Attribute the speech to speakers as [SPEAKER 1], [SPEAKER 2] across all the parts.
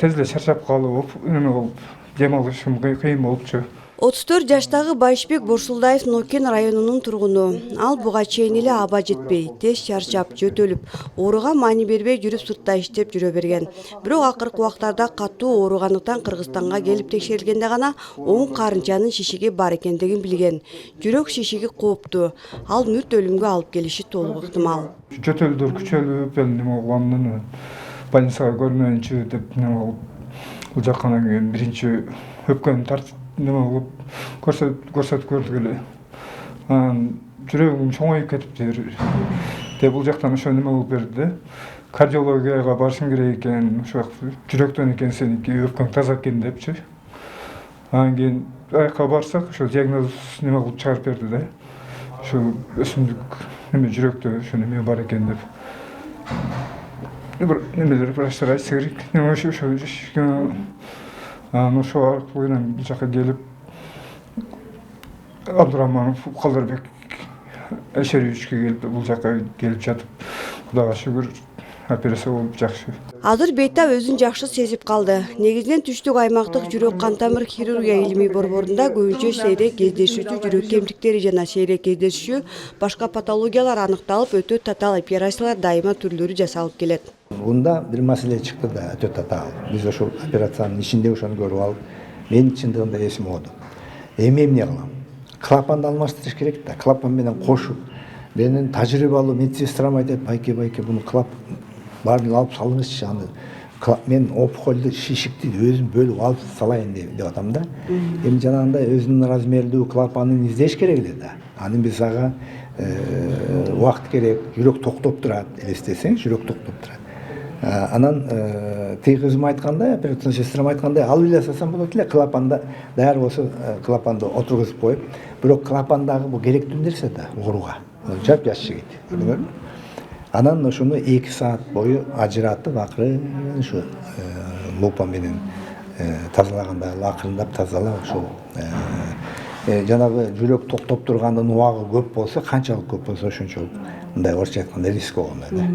[SPEAKER 1] тезле шаршап калып, эме болуп, дем алышым кыйын болупчу.
[SPEAKER 2] 34 жаштагы Байшбек Борсулдаев Нокен районунун тургуну. Ал буга чейин эле аба жетпей, тез чарчап, жөтөлүп, ооруга маани бербей жүрүп сыртта иштеп жүрө берген. Бирок акыркы убактарда катуу ооругандыктан Кыргызстанга келип текшерилгенде гана оң карынчанын шишиги бар экендигин билген. Жүрөк шишиги кооптуу. Ал мүрт өлүмгө алып келиши толук ыктымал.
[SPEAKER 1] Жөтөлдөр күчөлүп, неме болгондон больницага көрмөйүнчү деп неме болуп, бул жаккана келген биринчи өпкөнү тартып неме болуп көрсөтүп көрдүк эле. Жүрөгүм чоңоюп кетиптир. Деп бул жактан ошо неме болуп берди да. Кардиологияга барышың керек экен, ошо жүрөктөн экен сеники, өпкөң таза экен депчи. Анан кийин аяка барсак, ошо диагноз неме кылып чыгарып берди да. Ошо өсүмдүк неме жүрөктө ошо неме бар экен деп. Бир немелер врачтар айтса керек. Неме ошо ошо аркылуу менен бул жака келип Абдураманов Калдарбек Эшериевичке келип бул жака келип жатып, Кудайга шүгүр операция болуп жакшы.
[SPEAKER 2] Азыр Бейтап өзүн жакшы сезип калды. Негизинен түштүк аймактык жүрөк кан тамыр хирургия илимий борборунда көбүнчө сейрек кездешүүчү жүрөк кемтиктери жана сейрек кездешүүчү башка патологиялар аныкталып, өтө татаал операциялар дайыма түрлөрү жасалып келет.
[SPEAKER 3] Бунда бир маселе чыкты да, өтө татаал. Биз ошол операциянын ичинде ошону көрүп алып, мен чындыгында эсим оодум. Эми эмне кылам? Клапанды алмаштырыш керек да, клапан менен кошуп. Менин тажрыйбалуу медсестрам айтат, байке, буну баарын алып салыңызчы, аны мен опухольду, шишикти өзүм бөлүп алып салайын деп атам да. Эми жанагындай өзүнүн размердүү клапанын издеш керек эле да. Анын биз ага убакыт керек, жүрөк токтоп турат, элестесең, жүрөк токтоп турат. Анан тиги кызым айткандай, операцион сестрам айткандай, алып эле салсам болот эле, клапанда даяр болсо клапанды отургузуп коюп, бирок клапандагы бул керектүү нерсе да, ооруга. Жап-жаш жигит. Анан ошону 2 саат бою ажыратып, акырын ушу лупа менен тазалаганда, акырындап тазалап, ошол жанагы жүрөк токтоп тургандын убагы көп болсо, канчалык көп болсо ошончолук мындай орусча айтканда риск болгондой да.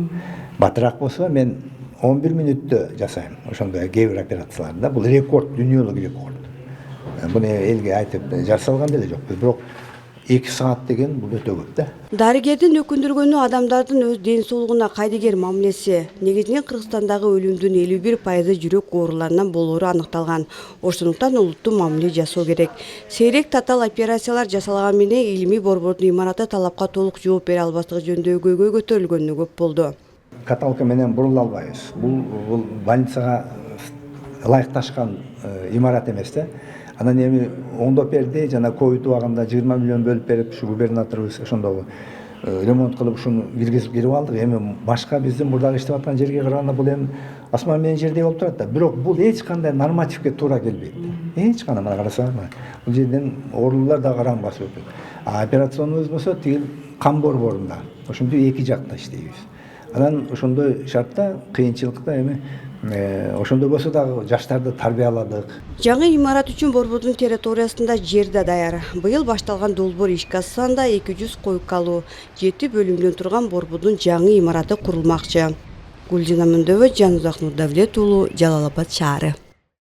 [SPEAKER 3] Батыраак болсо мен 11 мүнөттө жасайм. Ошондой кээ бир операцияларда бул рекорд, дүйнөлүк рекорд. Буну элге айтып жар салган деле жокпуз, бирок 2 саат деген бул өтө көп да.
[SPEAKER 2] Дарыгердин өкүндүргөнү адамдардын өз ден соолугуна кайдыгер мамилеси. Негизинен Кыргызстандагы өлүмдүн 51% жүрөк ооруларынан болоору аныкталган. Ошондуктан олуттуу мамиле жасоо керек. Сейрек татаал операциялар жасалган менен илимий борбордун имараты талапка толук жооп бере албастыгы жөнүндө көйгөй көтөрүлгөнү көп болду.
[SPEAKER 3] Каталка менен бурула албайбыз. Бул больницага ылайыкташкан имарат эмес да. Анан эми оңдоп берди, жана ковид убагында 20 миллион бөлүп берип, ушу губернаторубуз ошондо ремонт кылып ушуну кирип алдык. Эми башка биздин мурдагы иштеп аткан жерге караганда бул эми асман менен жердей болуп турат да. Бирок бул эч кандай нормативге туура келбейт. Эч кандай, мына карасаңар, бул жерден оорулуулар да караң басып өтөт. Операционубуз болсо тиги кан борборунда, ошондо 2 жакта иштейбиз. Анан ошондой шартта, кыйынчылыкта эми ошондой болсо дагы жаштарды тарбияладык.
[SPEAKER 2] Жаңы имарат үчүн борбордун территориясында жер да даяр. Быйыл башталган долбоор ишке ашсанда 200 койкалуу 7 бөлүмдөн турган борбордун жаңы имараты курулмакчы. Гүлжина Мөндөгө, Жанузак Нурдавлет уулу, Жалал Абад шаары.